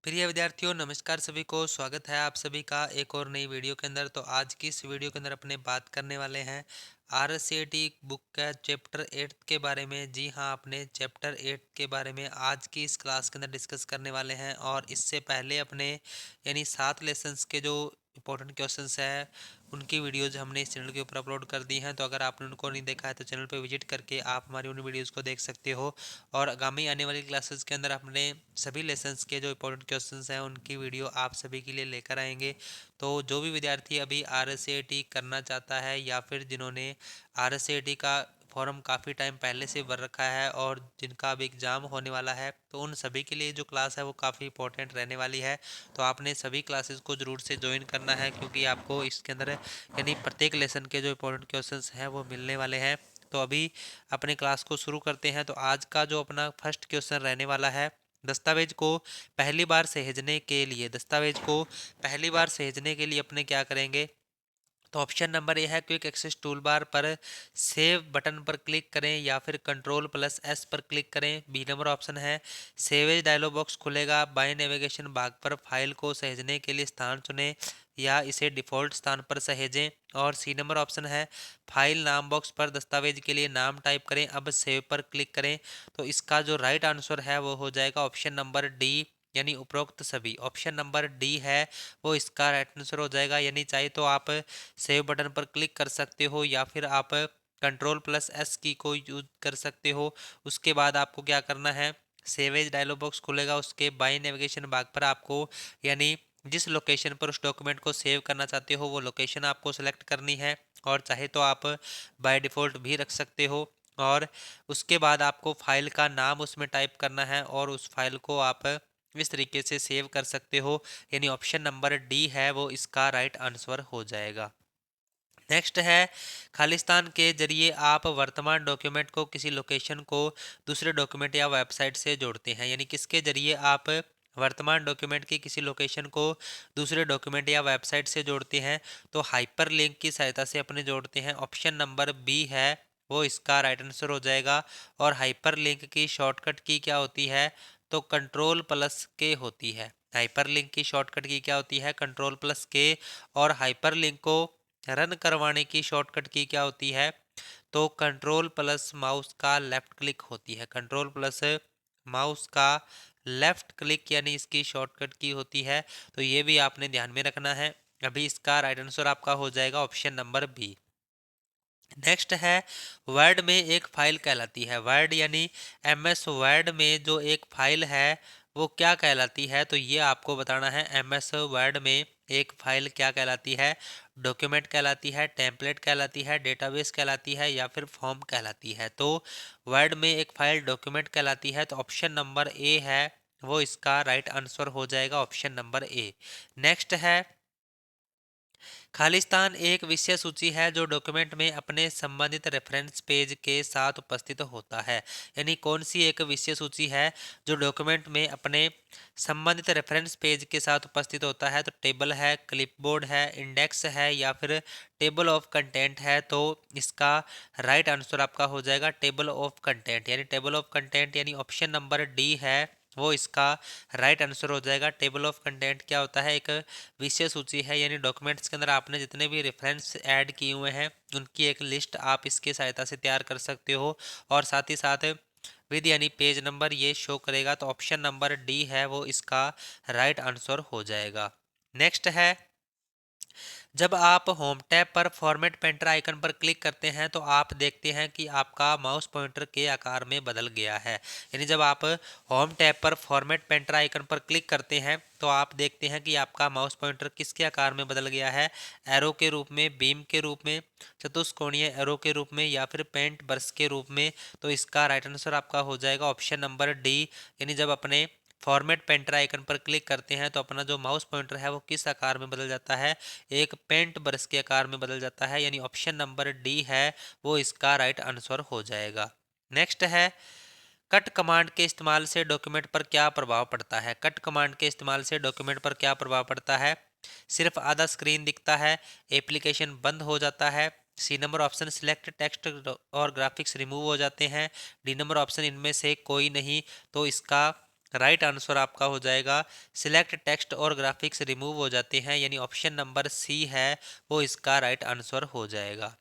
प्रिय विद्यार्थियों, नमस्कार सभी को। स्वागत है आप सभी का एक और नई वीडियो के अंदर। तो आज की इस वीडियो के अंदर अपने बात करने वाले हैं आरसीईटी बुक का चैप्टर 8 के बारे में। जी हाँ, अपने चैप्टर 8 के बारे में आज की इस क्लास के अंदर डिस्कस करने वाले हैं। और इससे पहले अपने यानी 7 लेसन्स के जो इंपॉर्टेंट क्वेश्चंस है उनकी वीडियोज हमने इस चैनल के ऊपर अपलोड कर दी हैं। तो अगर आपने उनको नहीं देखा है तो चैनल पर विजिट करके आप हमारी उन वीडियोज को देख सकते हो। और आगामी आने वाली क्लासेस के अंदर अपने सभी लेसन्स के जो इंपॉर्टेंट क्वेश्चंस हैं उनकी वीडियो आप सभी के लिए लेकर आएंगे। तो जो भी विद्यार्थी अभी आरएसएटी करना चाहता है या फिर जिन्होंने आरएसएटी का फॉर्म काफ़ी टाइम पहले से भर रखा है और जिनका अभी एग्ज़ाम होने वाला है, तो उन सभी के लिए जो क्लास है वो काफ़ी इंपॉर्टेंट रहने वाली है। तो आपने सभी क्लासेस को ज़रूर से ज्वाइन करना है, क्योंकि आपको इसके अंदर यानी प्रत्येक लेसन के जो इंपॉर्टेंट क्वेश्चंस हैं वो मिलने वाले हैं। तो अभी अपने क्लास को शुरू करते हैं। तो आज का जो अपना फर्स्ट क्वेश्चन रहने वाला है, दस्तावेज को पहली बार सहेजने के लिए अपने क्या करेंगे। तो ऑप्शन नंबर ए है क्विक एक्सेस टूल बार पर सेव बटन पर क्लिक करें या फिर कंट्रोल प्लस एस पर क्लिक करें। बी नंबर ऑप्शन है सेवेज डायलॉग बॉक्स खुलेगा, बाएं नेविगेशन बार पर फाइल को सहेजने के लिए स्थान चुनें या इसे डिफ़ॉल्ट स्थान पर सहेजें। और सी नंबर ऑप्शन है फाइल नाम बॉक्स पर दस्तावेज के लिए नाम टाइप करें, अब सेव पर क्लिक करें। तो इसका जो राइट आंसर है वो हो जाएगा ऑप्शन नंबर डी, यानी उपरोक्त सभी। ऑप्शन नंबर डी है वो इसका राइट आंसर हो जाएगा। यानी चाहे तो आप सेव बटन पर क्लिक कर सकते हो या फिर आप कंट्रोल प्लस एस की को यूज कर सकते हो। उसके बाद आपको क्या करना है, सेवेज डायलॉग बॉक्स खुलेगा, उसके बाई नेविगेशन बार पर आपको यानी जिस लोकेशन पर उस डॉक्यूमेंट को सेव करना चाहते हो वो लोकेशन आपको सेलेक्ट करनी है। और चाहे तो आप बाय डिफ़ॉल्ट भी रख सकते हो। और उसके बाद आपको फाइल का नाम उसमें टाइप करना है और उस फाइल को आप इस तरीके से सेव कर सकते हो। यानी ऑप्शन नंबर डी है वो इसका राइट आंसर हो जाएगा। नेक्स्ट है खालिस्तान के जरिए आप वर्तमान डॉक्यूमेंट को किसी लोकेशन को दूसरे डॉक्यूमेंट या वेबसाइट से जोड़ते हैं। यानी किसके जरिए आप वर्तमान डॉक्यूमेंट की किसी लोकेशन को दूसरे डॉक्यूमेंट या वेबसाइट से जोड़ते हैं। तो हाइपर लिंक की सहायता से अपने जोड़ते हैं। ऑप्शन नंबर बी है वो इसका राइट आंसर हो जाएगा। और हाइपर लिंक की शॉर्टकट की क्या होती है, तो कंट्रोल प्लस के होती है। हाइपर लिंक की शॉर्टकट की क्या होती है, कंट्रोल प्लस के। और हाइपर लिंक को रन करवाने की शॉर्टकट की क्या होती है, तो कंट्रोल प्लस माउस का लेफ्ट क्लिक होती है। कंट्रोल प्लस माउस का लेफ्ट क्लिक यानी इसकी शॉर्टकट की होती है। तो ये भी आपने ध्यान में रखना है। अभी इसका राइट आंसर आपका हो जाएगा ऑप्शन नंबर बी। नेक्स्ट है वर्ड में एक फाइल कहलाती है। वर्ड यानी एमएस वर्ड में जो एक फाइल है वो क्या कहलाती है, तो ये आपको बताना है। एमएस वर्ड में एक फाइल क्या कहलाती है, डॉक्यूमेंट कहलाती है, टेम्पलेट कहलाती है, डेटाबेस कहलाती है या फिर फॉर्म कहलाती है। तो वर्ड में एक फाइल डॉक्यूमेंट कहलाती है, तो ऑप्शन नंबर ए है वो इसका राइट आंसर हो जाएगा, ऑप्शन नंबर ए। नेक्स्ट है खालिस्तान एक विषय सूची है जो डॉक्यूमेंट में अपने संबंधित रेफरेंस पेज के साथ उपस्थित होता है। यानी कौन सी एक विषय सूची है जो डॉक्यूमेंट में अपने संबंधित रेफरेंस पेज के साथ उपस्थित होता है, तो टेबल है, क्लिपबोर्ड है, इंडेक्स है या फिर टेबल ऑफ कंटेंट है। तो इसका राइट आंसर आपका हो जाएगा टेबल ऑफ कंटेंट। यानी टेबल ऑफ कंटेंट यानी ऑप्शन नंबर डी है वो इसका राइट आंसर हो जाएगा। टेबल ऑफ कंटेंट क्या होता है, एक विषय सूची है। यानी डॉक्यूमेंट्स के अंदर आपने जितने भी रेफरेंस ऐड किए हुए हैं उनकी एक लिस्ट आप इसके सहायता से तैयार कर सकते हो। और साथ ही साथ विद यानी पेज नंबर ये शो करेगा। तो ऑप्शन नंबर डी है वो इसका राइट आंसर हो जाएगा। नेक्स्ट है जब आप होम टैब पर फॉर्मेट पेंटर आइकन पर क्लिक करते हैं तो आप देखते हैं कि आपका माउस पॉइंटर के आकार में बदल गया है। यानी जब आप होम टैब पर फॉर्मेट पेंटर आइकन पर क्लिक करते हैं तो आप देखते हैं कि आपका माउस पॉइंटर किसके आकार में बदल गया है, एरो के रूप में, बीम के रूप में, चतुष्कोणीय एरो के रूप में या फिर पेंट ब्रश के रूप में। तो इसका राइट आंसर आपका हो जाएगा ऑप्शन नंबर डी। यानी जब अपने फॉर्मेट पेंटर आइकन पर क्लिक करते हैं तो अपना जो माउस पॉइंटर है वो किस आकार में बदल जाता है, एक पेंट ब्रश के आकार में बदल जाता है। यानी ऑप्शन नंबर डी है वो इसका राइट आंसर हो जाएगा। नेक्स्ट है कट कमांड के इस्तेमाल से डॉक्यूमेंट पर क्या प्रभाव पड़ता है। कट कमांड के इस्तेमाल से डॉक्यूमेंट पर क्या प्रभाव पड़ता है, सिर्फ आधा स्क्रीन दिखता है, एप्लीकेशन बंद हो जाता है, C number option select text और ग्राफिक्स रिमूव हो जाते हैं, डी नंबर ऑप्शन इनमें से कोई नहीं। तो इसका राइट आंसर आपका हो जाएगा सिलेक्ट टेक्स्ट और ग्राफिक्स रिमूव हो जाते हैं, यानी ऑप्शन नंबर सी है वो इसका राइट आंसर हो जाएगा।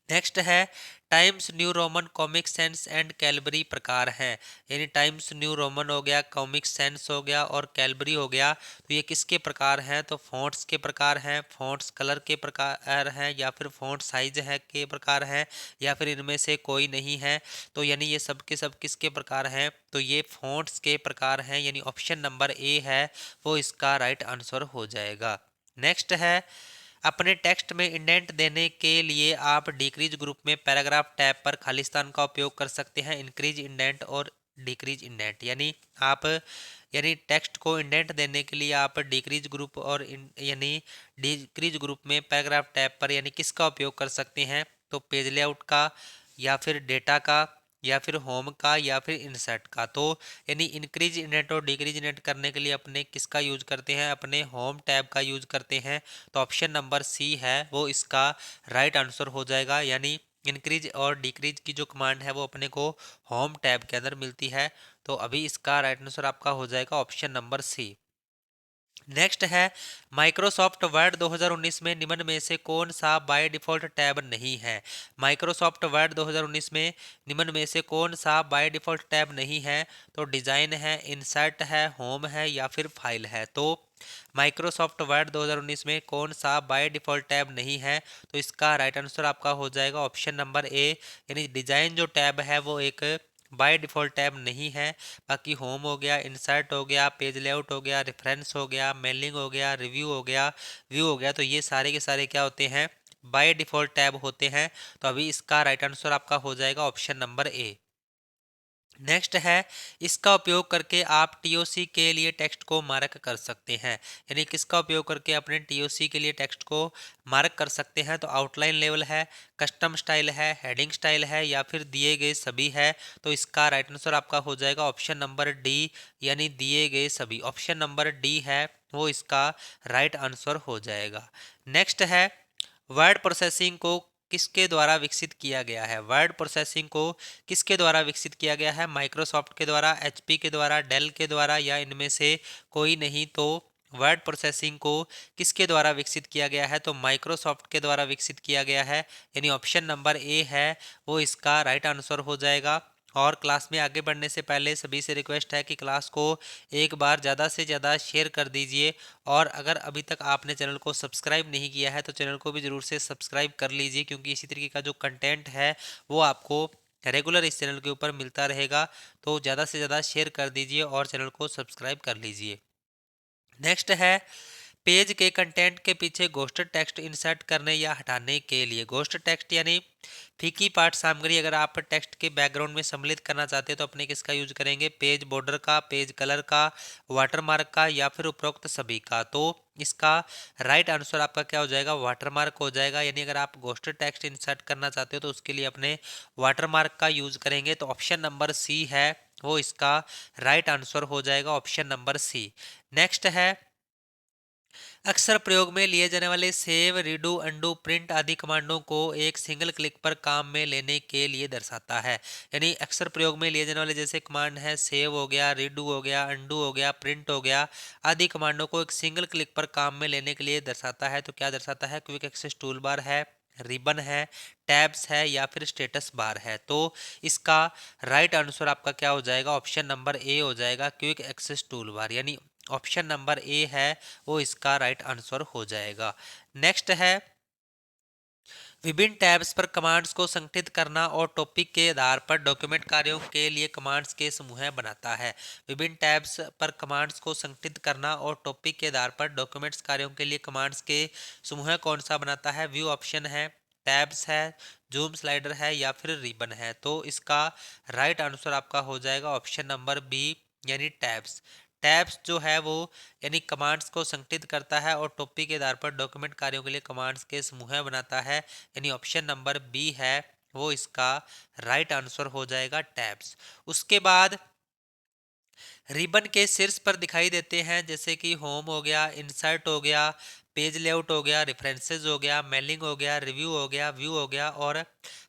नेक्स्ट है Times New Roman Comic Sans and Calibri प्रकार हैं, यानी टाइम्स न्यू रोमन हो गया, कॉमिक सेंस हो गया और कैलबरी हो गया, तो ये किसके प्रकार हैं? तो फॉन्ट्स के प्रकार हैं, फॉन्ट्स कलर के प्रकार हैं, या फिर फॉन्ट साइज है के प्रकार हैं, या फिर इनमें से कोई नहीं है। तो यानी ये सब के सब किसके प्रकार हैं? तो ये फॉन्ट्स के प्रकार हैं, यानी ऑप्शन नंबर ए है वो इसका राइट आंसर हो जाएगा। नेक्स्ट है अपने टेक्स्ट में इंडेंट देने के लिए आप डिक्रीज ग्रुप में पैराग्राफ टैब पर खालिस्तान का उपयोग कर सकते हैं, इंक्रीज इंडेंट और डिक्रीज इंडेंट, यानी आप यानी टेक्स्ट को इंडेंट देने के लिए आप डिक्रीज ग्रुप और यानी डिक्रीज ग्रुप में पैराग्राफ टैब पर यानी किसका उपयोग कर सकते हैं? तो पेज लेआउट का, या फिर डेटा का, या फिर होम का, या फिर इंसर्ट का। तो यानी इंक्रीज इंडेंट और डिक्रीज इंडेंट करने के लिए अपने किसका यूज करते हैं? अपने होम टैब का यूज करते हैं। तो ऑप्शन नंबर सी है वो इसका राइट आंसर हो जाएगा, यानी इंक्रीज और डिक्रीज की जो कमांड है वो अपने को होम टैब के अंदर मिलती है। तो अभी इसका राइट आंसर आपका हो जाएगा ऑप्शन नंबर सी। नेक्स्ट है माइक्रोसॉफ्ट वर्ड 2019 में निम्न में से कौन सा बाय डिफॉल्ट टैब नहीं है? माइक्रोसॉफ्ट वर्ड 2019 में निम्न में से कौन सा बाय डिफॉल्ट टैब नहीं है? तो डिजाइन है, इंसर्ट है, होम है, या फिर फाइल है। तो माइक्रोसॉफ्ट वर्ड 2019 में कौन सा बाय डिफॉल्ट टैब नहीं है? तो इसका राइट आंसर आपका हो जाएगा ऑप्शन नंबर ए, यानी डिजाइन जो टैब है वो एक बाय डिफॉल्ट टैब नहीं है। बाकी होम हो गया, इंसर्ट हो गया, पेज लेआउट हो गया, रेफरेंस हो गया, मेलिंग हो गया, रिव्यू हो गया, व्यू हो गया, तो ये सारे के सारे क्या होते हैं? बाय डिफॉल्ट टैब होते हैं। तो अभी इसका राइट आंसर आपका हो जाएगा ऑप्शन नंबर ए। नेक्स्ट है इसका उपयोग करके आप टीओसी के लिए टेक्स्ट को मार्क कर सकते हैं, यानी किसका उपयोग करके अपने टीओसी के लिए टेक्स्ट को मार्क कर सकते हैं? तो आउटलाइन लेवल है, कस्टम स्टाइल है, हेडिंग स्टाइल है, या फिर दिए गए सभी है। तो इसका राइट आंसर आपका हो जाएगा ऑप्शन नंबर डी, यानी दिए गए सभी। ऑप्शन नंबर डी है वो इसका राइट आंसर हो जाएगा। नेक्स्ट है वर्ड प्रोसेसिंग को किसके द्वारा विकसित किया गया है? वर्ड प्रोसेसिंग को किसके द्वारा विकसित किया गया है? माइक्रोसॉफ्ट के द्वारा, एचपी के द्वारा, डेल के द्वारा, या इनमें से कोई नहीं। तो वर्ड प्रोसेसिंग को किसके द्वारा विकसित किया गया है? तो माइक्रोसॉफ्ट के द्वारा विकसित किया गया है, यानी ऑप्शन नंबर ए है वो इसका राइट आंसर हो जाएगा। और क्लास में आगे बढ़ने से पहले सभी से रिक्वेस्ट है कि क्लास को एक बार ज़्यादा से ज़्यादा शेयर कर दीजिए, और अगर अभी तक आपने चैनल को सब्सक्राइब नहीं किया है तो चैनल को भी ज़रूर से सब्सक्राइब कर लीजिए, क्योंकि इसी तरीके का जो कंटेंट है वो आपको रेगुलर इस चैनल के ऊपर मिलता रहेगा। तो ज़्यादा से ज़्यादा शेयर कर दीजिए और चैनल को सब्सक्राइब कर लीजिए। नेक्स्ट है पेज के कंटेंट के पीछे घोस्ट टेक्स्ट इंसर्ट करने या हटाने के लिए। घोस्ट टेक्स्ट यानी फीकी पाठ सामग्री अगर आप टेक्स्ट के बैकग्राउंड में सम्मिलित करना चाहते हैं तो अपने किसका यूज करेंगे? पेज बॉर्डर का, पेज कलर का, वाटरमार्क का, या फिर उपरोक्त सभी का। तो इसका राइट आंसर आपका क्या हो जाएगा? वाटरमार्क हो जाएगा, यानी अगर आप घोस्ट टेक्स्ट इंसर्ट करना चाहते हो तो उसके लिए अपने वाटरमार्क का यूज करेंगे। तो ऑप्शन नंबर सी है वो इसका राइट आंसर हो जाएगा, ऑप्शन नंबर सी। नेक्स्ट है अक्सर प्रयोग में लिए जाने वाले सेव, रीडू, अंडू, प्रिंट आदि कमांडों को एक सिंगल क्लिक पर काम में लेने के लिए दर्शाता है। यानी अक्सर प्रयोग में लिए जाने वाले जैसे कमांड है सेव हो गया, रीडू हो गया, अंडू हो गया, प्रिंट हो गया, आदि कमांडों को एक सिंगल क्लिक पर काम में लेने के लिए दर्शाता है। तो क्या दर्शाता है? क्विक एक्सेस टूल बार है, रिबन है, टैब्स है, या फिर स्टेटस बार है। तो इसका राइट आंसर आपका क्या हो जाएगा? ऑप्शन नंबर ए हो जाएगा, क्विक एक्सेस टूल बार, यानी ऑप्शन नंबर ए है वो इसका राइट आंसर हो जाएगा। नेक्स्ट है विभिन्न टैब्स पर कमांड्स को संगठित करना और टॉपिक के आधार पर डॉक्यूमेंट कार्यों के लिए कमांड्स के समूह बनाता है। विभिन्न टैब्स पर कमांड्स को संगठित करना और टॉपिक के आधार पर डॉक्यूमेंट्स कार्यों के लिए कमांड्स के समूह कौन सा बनाता है? व्यू ऑप्शन है, टैब्स है, जूम स्लाइडर है, या फिर रिबन है। तो इसका राइट आंसर आपका हो जाएगा ऑप्शन नंबर बी, यानी टैब्स। टैब्स जो है वो यानी कमांड्स को संगठित करता है और टॉपिक के आधार पर डॉक्यूमेंट कार्यों के लिए कमांड्स के समूह बनाता है, यानी ऑप्शन नंबर बी है वो इसका राइट आंसर हो जाएगा, टैब्स। उसके बाद रिबन के शीर्ष पर दिखाई देते हैं जैसे कि होम हो गया, इंसर्ट हो गया, पेज लेआउट हो गया, रेफरेंसेस हो गया, मेलिंग हो गया, रिव्यू हो गया, व्यू हो गया, और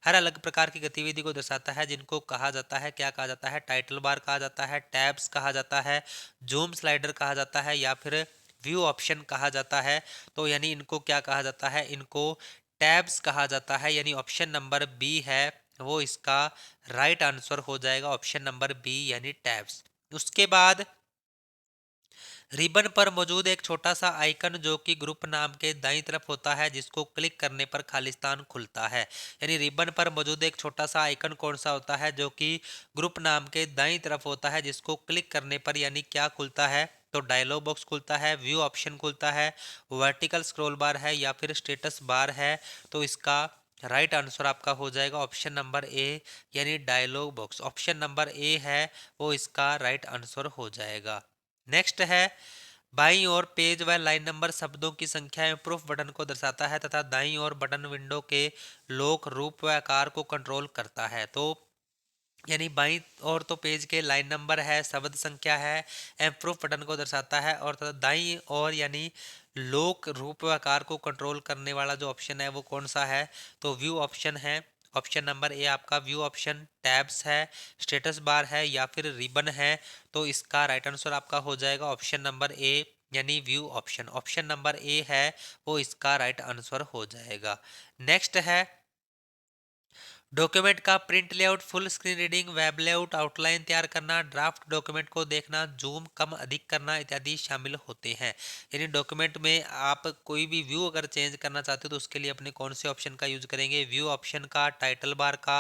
हर अलग प्रकार की गतिविधि को दर्शाता है, जिनको कहा जाता है, क्या कहा जाता है, टाइटल बार कहा जाता है, टैब्स कहा जाता है, जूम स्लाइडर कहा जाता है, या फिर व्यू ऑप्शन कहा जाता है। तो यानी इनको क्या कहा जाता है, इनको टैब्स कहा जाता है, यानी ऑप्शन नंबर बी है वो इसका राइट आंसर हो जाएगा, ऑप्शन नंबर बी यानी टैब्स। उसके बाद रिबन पर मौजूद एक छोटा सा आइकन जो कि ग्रुप नाम के दाईं तरफ होता है, जिसको क्लिक करने पर खाली स्थान खुलता है। यानी रिबन पर मौजूद एक छोटा सा आइकन कौन सा होता है, जो कि ग्रुप नाम के दाईं तरफ होता है, जिसको क्लिक करने पर यानी क्या खुलता है, तो डायलॉग बॉक्स खुलता है, व्यू ऑप्शन खुलता है, वर्टिकल स्क्रॉल बार है, या फिर स्टेटस बार है। तो इसका राइट आंसर आपका हो जाएगा ऑप्शन नंबर ए यानी dialog box. Option number A है वो इसका राइट आंसर हो जाएगा। नेक्स्ट है बाईं ओर पेज व लाइन नंबर शब्दों की संख्या में प्रूफ बटन को दर्शाता है तथा दाईं ओर बटन विंडो के लोक रूप व आकार को कंट्रोल करता है। तो यानी बाईं ओर तो पेज के लाइन नंबर है, शब्द संख्या है, एम प्रूफ बटन को दर्शाता है, और तथा दाईं ओर यानी लोक रूप व आकार को कंट्रोल करने वाला जो ऑप्शन है वो कौन सा है, तो व्यू ऑप्शन है। ऑप्शन नंबर ए आपका व्यू ऑप्शन, टैब्स है, स्टेटस बार है, या फिर रिबन है। तो इसका राइट आंसर आपका हो जाएगा ऑप्शन नंबर ए यानी view option. Option number A है वो इसका राइट आंसर हो जाएगा। नेक्स्ट है डॉक्यूमेंट का print layout, full screen reading, web layout, outline तैयार करना, ड्राफ्ट डॉक्यूमेंट को देखना, जूम कम अधिक करना इत्यादि शामिल होते हैं। यानी डॉक्यूमेंट में आप कोई भी व्यू अगर चेंज करना चाहते हो तो उसके लिए अपने कौन से ऑप्शन का यूज करेंगे, व्यू ऑप्शन का, टाइटल बार का,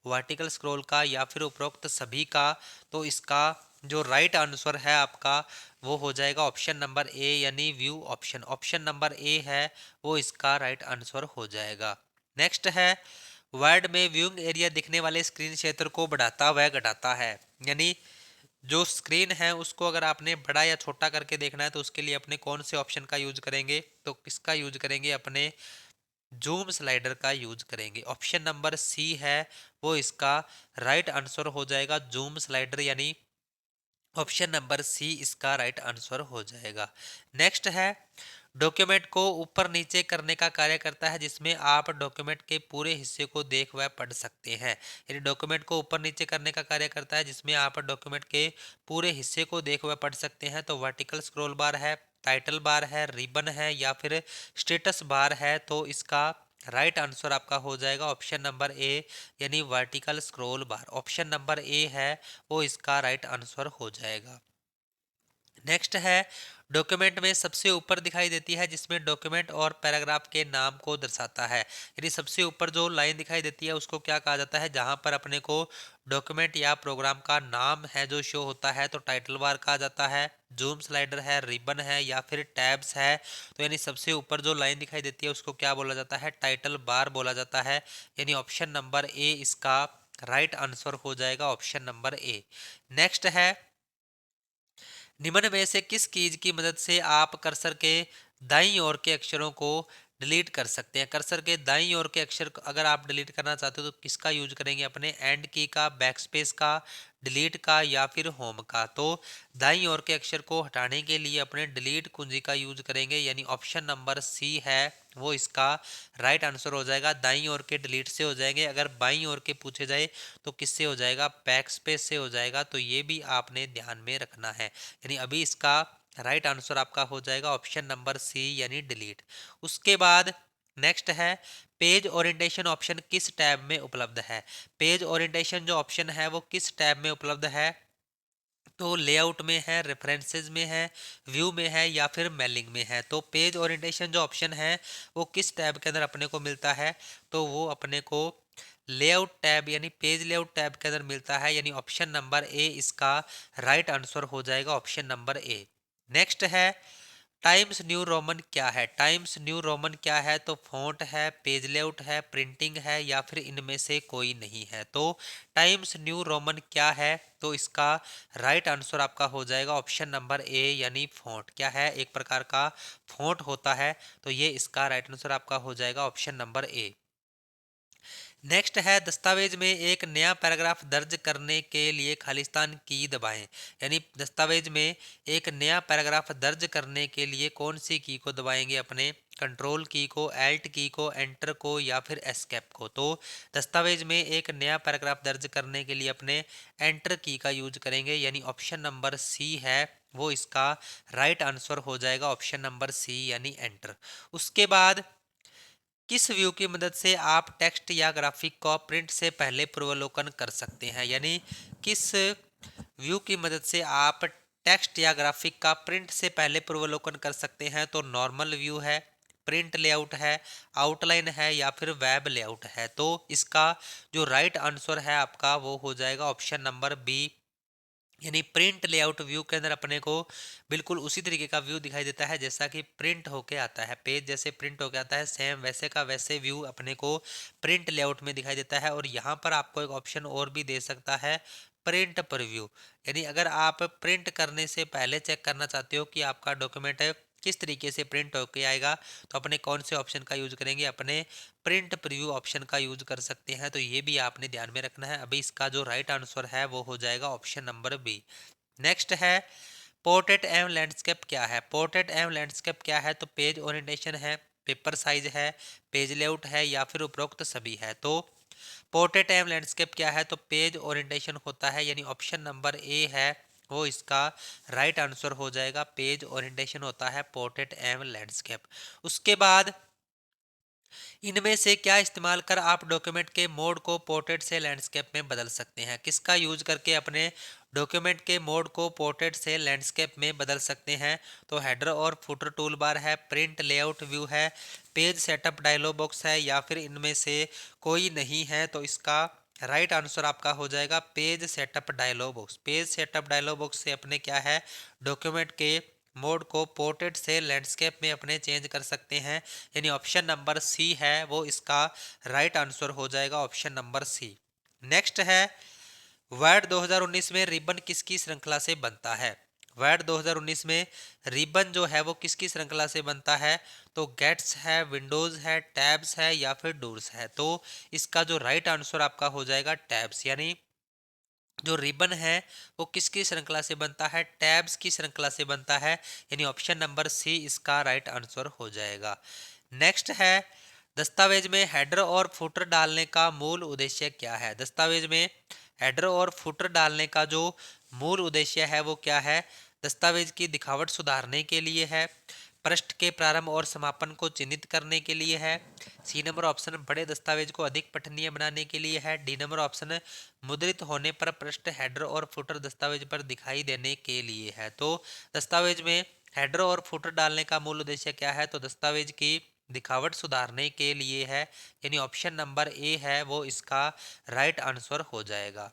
वर्टिकल स्क्रॉल का, या फिर उपरोक्त सभी का। तो इसका जो राइट आंसर है आपका वो हो जाएगा ऑप्शन नंबर ए यानी view option. Option number A है वो इसका राइट आंसर हो जाएगा। नेक्स्ट है वर्ड में व्यूइंग एरिया दिखने वाले स्क्रीन क्षेत्र को बढ़ाता व घटाता है। यानी जो स्क्रीन है उसको अगर आपने बड़ा या छोटा करके देखना है तो उसके लिए अपने कौन से ऑप्शन का यूज करेंगे, तो किसका यूज करेंगे, अपने जूम स्लाइडर का यूज करेंगे। ऑप्शन नंबर सी है वो इसका राइट आंसर हो जाएगा, जूम स्लाइडर यानी ऑप्शन नंबर सी इसका राइट आंसर हो जाएगा। नेक्स्ट है डॉक्यूमेंट को ऊपर नीचे करने का कार्य करता है, जिसमें आप डॉक्यूमेंट के पूरे हिस्से को देख व पढ़ सकते हैं। यानी डॉक्यूमेंट को ऊपर नीचे करने का कार्य करता है जिसमें आप डॉक्यूमेंट के पूरे हिस्से को देख व पढ़ सकते हैं। तो वर्टिकल स्क्रॉल बार है, टाइटल बार है, रिबन है, या फिर स्टेटस बार है। तो इसका राइट आंसर आपका हो जाएगा ऑप्शन नंबर ए यानी vertical scroll bar. Option number A है वो इसका राइट आंसर हो जाएगा। नेक्स्ट है डॉक्यूमेंट में सबसे ऊपर दिखाई देती है, जिसमें डॉक्यूमेंट और पैराग्राफ के नाम को दर्शाता है। यानी सबसे ऊपर जो लाइन दिखाई देती है उसको क्या कहा जाता है, जहां पर अपने को डॉक्यूमेंट या प्रोग्राम का नाम है जो शो होता है, तो टाइटल बार कहा जाता है, जूम स्लाइडर है, रिबन है, या फिर टैब्स है। तो यानी सबसे ऊपर जो लाइन दिखाई देती है उसको क्या बोला जाता है, टाइटल बार बोला जाता है। यानी ऑप्शन नंबर ए इसका राइट आंसर हो जाएगा, ऑप्शन नंबर ए। नेक्स्ट है निम्न में से किस कीज की मदद से आप कर्सर के दाईं ओर के अक्षरों को डिलीट कर सकते हैं। कर्सर के दाईं ओर के अक्षर को अगर आप डिलीट करना चाहते हो तो किसका यूज करेंगे, अपने एंड की का, बैकस्पेस का, डिलीट का, या फिर होम का। तो दाईं ओर के अक्षर को हटाने के लिए अपने डिलीट कुंजी का यूज करेंगे, यानी ऑप्शन नंबर सी है वो इसका राइट आंसर हो जाएगा। दाईं ओर के डिलीट से हो जाएंगे, अगर बाईं ओर के पूछे जाए तो किससे हो जाएगा, बैक स्पेस से हो जाएगा। तो ये भी आपने ध्यान में रखना है। यानी अभी इसका राइट आंसर आपका हो जाएगा ऑप्शन नंबर सी यानी डिलीट। उसके बाद नेक्स्ट है पेज ओरिएंटेशन ऑप्शन किस टैब में उपलब्ध है। पेज ओरिएंटेशन जो ऑप्शन है वो किस टैब में उपलब्ध है, तो लेआउट में है, रेफरेंसेस में है, व्यू में है, या फिर मेलिंग में है। तो पेज ओरिएंटेशन जो ऑप्शन है वो किस टैब के अंदर अपने को मिलता है, तो वो अपने को लेआउट टैब यानी पेज लेआउट टैब के अंदर मिलता है, यानी ऑप्शन नंबर ए इसका राइट आंसर हो जाएगा, ऑप्शन नंबर ए। नेक्स्ट है टाइम्स न्यू रोमन क्या है। टाइम्स न्यू रोमन क्या है, तो फॉन्ट है, पेज लेआउट है, प्रिंटिंग है, या फिर इनमें से कोई नहीं है। तो टाइम्स न्यू रोमन क्या है, तो इसका राइट आंसर आपका हो जाएगा ऑप्शन नंबर ए यानी फॉन्ट। क्या है, एक प्रकार का फॉन्ट होता है। तो ये इसका राइट आंसर आपका हो जाएगा ऑप्शन नंबर ए। नेक्स्ट है दस्तावेज में एक नया पैराग्राफ दर्ज करने के लिए खालिस्तान की दबाएं। यानी दस्तावेज में एक नया पैराग्राफ दर्ज करने के लिए कौन सी की को दबाएंगे? अपने कंट्रोल की को, एल्ट की को, एंटर को या फिर एस्केप को। तो दस्तावेज में एक नया पैराग्राफ दर्ज करने के लिए अपने एंटर की का यूज करेंगे, यानी ऑप्शन नंबर सी है वो इसका राइट आंसर हो जाएगा, ऑप्शन नंबर सी यानी एंटर। उसके बाद किस व्यू की मदद से आप टेक्स्ट या ग्राफिक को प्रिंट से पहले पूर्वावलोकन कर सकते हैं? यानी किस व्यू की मदद से आप टेक्स्ट या ग्राफिक का प्रिंट से पहले पूर्वावलोकन कर सकते हैं? तो नॉर्मल व्यू है, प्रिंट लेआउट है, आउटलाइन है या फिर वेब लेआउट है। तो इसका जो राइट आंसर है आपका वो हो जाएगा ऑप्शन नंबर बी, यानी प्रिंट लेआउट व्यू के अंदर अपने को बिल्कुल उसी तरीके का व्यू दिखाई देता है जैसा कि प्रिंट होके आता है, पेज जैसे प्रिंट होके आता है सेम वैसे का वैसे व्यू अपने को प्रिंट लेआउट में दिखाई देता है। और यहाँ पर आपको एक ऑप्शन और भी दे सकता है, प्रिंट प्रीव्यू। यानी अगर आप प्रिंट करने से पहले चेक करना चाहते हो कि आपका डॉक्यूमेंट किस तरीके से प्रिंट होके आएगा, तो अपने कौन से ऑप्शन का यूज करेंगे? अपने प्रिंट प्रीव्यू ऑप्शन का यूज कर सकते हैं। तो ये भी आपने ध्यान में रखना है। अभी इसका जो राइट आंसर है वो हो जाएगा ऑप्शन नंबर बी। नेक्स्ट है पोर्ट्रेट एवं लैंडस्केप क्या है? पोर्ट्रेट एवं लैंडस्केप क्या है? तो पेज ओरिएंटेशन है, पेपर साइज है, पेज लेआउट है या फिर उपरोक्त सभी है। तो पोर्ट्रेट एवं लैंडस्केप क्या है? तो पेज ओरिएंटेशन होता है, यानी ऑप्शन नंबर ए है वो इसका राइट आंसर हो जाएगा, पेज ओरिएंटेशन होता है पोर्ट्रेट एवं लैंडस्केप। उसके बाद इनमें से क्या इस्तेमाल कर आप डॉक्यूमेंट के मोड को पोर्ट्रेट से लैंडस्केप में बदल सकते हैं? किसका यूज करके अपने डॉक्यूमेंट के मोड को पोर्ट्रेट से लैंडस्केप में बदल सकते हैं? तो हेडर और फुटर टूल बार है, प्रिंट लेआउट व्यू है, पेज सेटअप डायलॉग बॉक्स है या फिर इनमें से कोई नहीं है। तो इसका राइट आंसर आपका हो जाएगा page setup dialog box. Page setup dialog box से अपने क्या है डॉक्यूमेंट के मोड को पोर्ट्रेट से लैंडस्केप में अपने चेंज कर सकते हैं, यानी ऑप्शन नंबर सी है वो इसका राइट आंसर हो जाएगा, ऑप्शन नंबर सी। नेक्स्ट है वर्ड 2019 में रिबन किसकी श्रृंखला से बनता है? वर्ड 2019 में रिबन जो है वो किसकी श्रृंखला से बनता है? तो गेट्स है, विंडोज है, टैब्स है या फिर डोर्स है। तो इसका जो राइट आंसर आपका हो जाएगा टैब्स, यानी जो रिबन है वो किसकी श्रृंखला से बनता है? टैब्स की श्रृंखला से बनता है, यानी ऑप्शन नंबर सी इसका राइट आंसर हो जाएगा। नेक्स्ट है दस्तावेज में हेडर और फुटर डालने का मूल उद्देश्य क्या है? दस्तावेज में हेडर और फुटर डालने का जो मूल उद्देश्य है वो क्या है? दस्तावेज की दिखावट सुधारने के लिए है, पृष्ठ के प्रारंभ और समापन को चिन्हित करने के लिए है, सी नंबर ऑप्शन बड़े दस्तावेज को अधिक पठनीय बनाने के लिए है, डी नंबर ऑप्शन मुद्रित होने पर पृष्ठ हेडर और फुटर दस्तावेज पर दिखाई देने के लिए है। तो दस्तावेज में हेडर और फुटर डालने का मूल उद्देश्य क्या है? तो दस्तावेज की दिखावट सुधारने के लिए है, यानी ऑप्शन नंबर ए है वो इसका राइट आंसर हो जाएगा।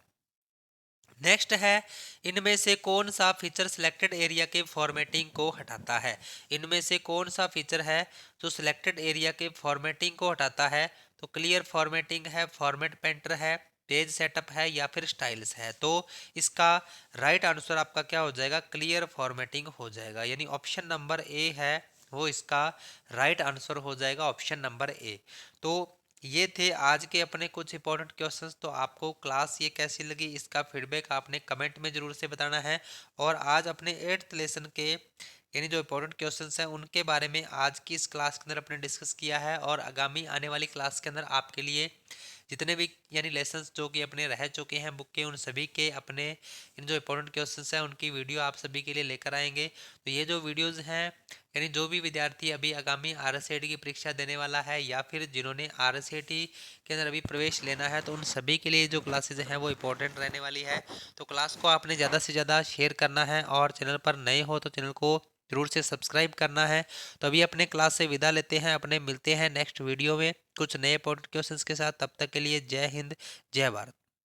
नेक्स्ट है इनमें से कौन सा फीचर सिलेक्टेड एरिया के फॉर्मेटिंग को हटाता है? इनमें से कौन सा फीचर है जो सिलेक्टेड एरिया के फॉर्मेटिंग को हटाता है? तो क्लियर फॉर्मेटिंग है, फॉर्मेट पेंटर है, पेज सेटअप है या फिर स्टाइल्स है। तो इसका राइट आंसर आपका क्या हो जाएगा? क्लियर फॉर्मेटिंग हो जाएगा, यानी ऑप्शन नंबर ए है वो इसका राइट आंसर हो जाएगा, ऑप्शन नंबर ए। तो ये थे आज के अपने कुछ इंपॉर्टेंट क्वेश्चंस। तो आपको क्लास ये कैसी लगी इसका फीडबैक आपने कमेंट में जरूर से बताना है। और आज अपने 8th लेसन के यानी जो इंपॉर्टेंट क्वेश्चंस हैं उनके बारे में आज की इस क्लास के अंदर अपने डिस्कस किया है। और आगामी आने वाली क्लास के अंदर आपके लिए जितने भी यानी लेसन्स जो कि अपने रह चुके हैं बुक के, उन सभी के अपने इन जो इंपॉर्टेंट क्वेश्चंस हैं उनकी वीडियो आप सभी के लिए लेकर आएंगे। तो ये जो वीडियोस हैं यानी जो भी विद्यार्थी अभी आगामी RSAT की परीक्षा देने वाला है या फिर जिन्होंने RSAT के अंदर अभी प्रवेश लेना है, तो उन सभी के लिए जो क्लासेज हैं वो इंपॉर्टेंट रहने वाली है। तो क्लास को आपने ज़्यादा से ज़्यादा शेयर करना है और चैनल पर नए हो तो चैनल को जरूर से सब्सक्राइब करना है। तो अभी अपने क्लास से विदा लेते हैं, अपने मिलते हैं नेक्स्ट वीडियो में कुछ नए इंपॉर्टेंट क्वेश्चंस के साथ। तब तक के लिए जय हिंद, जय भारत।